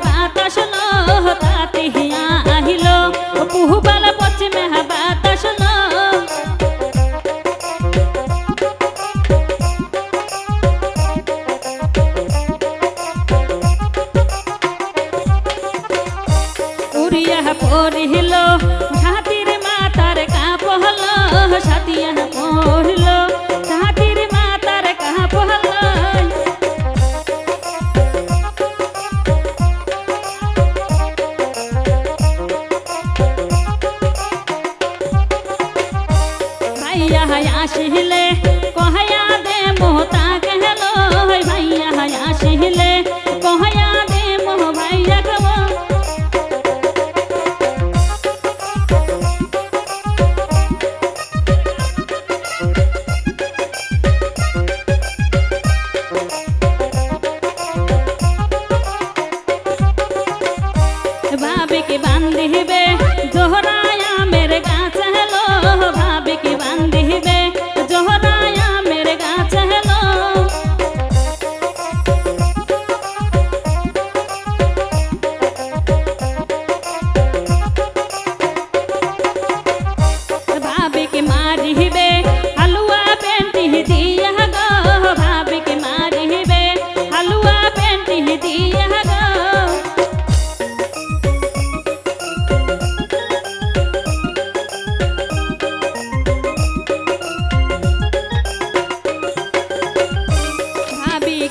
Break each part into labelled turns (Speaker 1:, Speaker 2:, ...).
Speaker 1: বাতাস লো তাতে হিয়া আহিল পুহবাল পশ্চিমে বাতাস লো উড়িয়া পড়িল হাতির মাতার কাঁপহল সাতিয়া পড়িল হাতির মাতার কাঁপহল ভাইয়া আসিলে কহায়া দে মোহতা कहल ভাইয়া আসিলে কহায়া দে মোহ ভাইয়া কব भाभी के बांधिबे जोहराया मेरे गाछ हेलो भाभी के बांधिबे जोहराया मेरे गाछ हेलो भाभी के मारिबे हलुआ पेंटी दिया गो भाभी के मारिबे हलुआ पेंटी दिया गो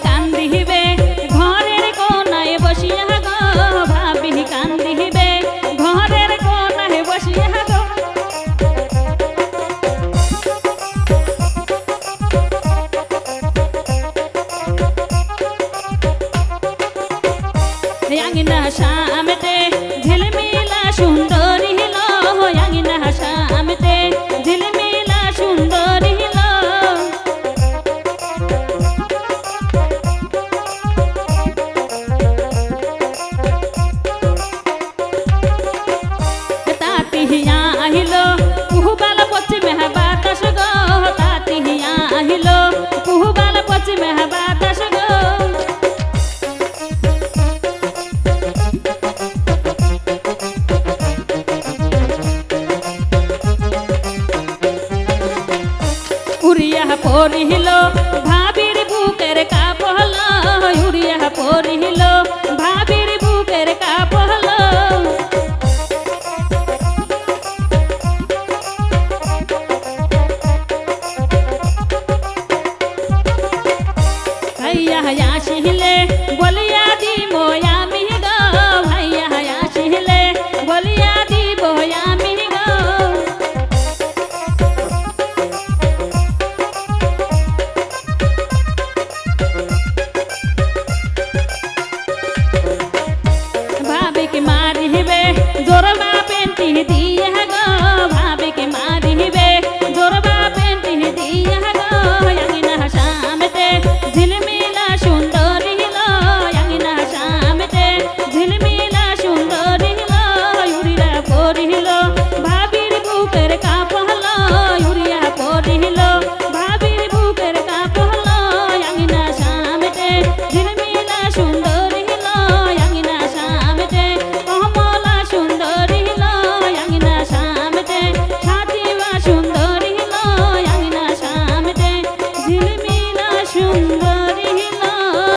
Speaker 1: কান্দিবে ঘরের কোনায় বসিয়া গো ভাবি কান্দিবে ঘরের কোনায় বসিয়া গো আঙিনা সামতে ঝিলমিলা সুন্দরী হিল আঙিনা সামতে ঝিলমিলা সুন্দরী হিল हिया আহিলো পুহবাল পশ্চিমে বাতাস গো তাতে হিয়া আহিলো পুহবাল পশ্চিমে বাতাস গো উড়িয়া পড়িল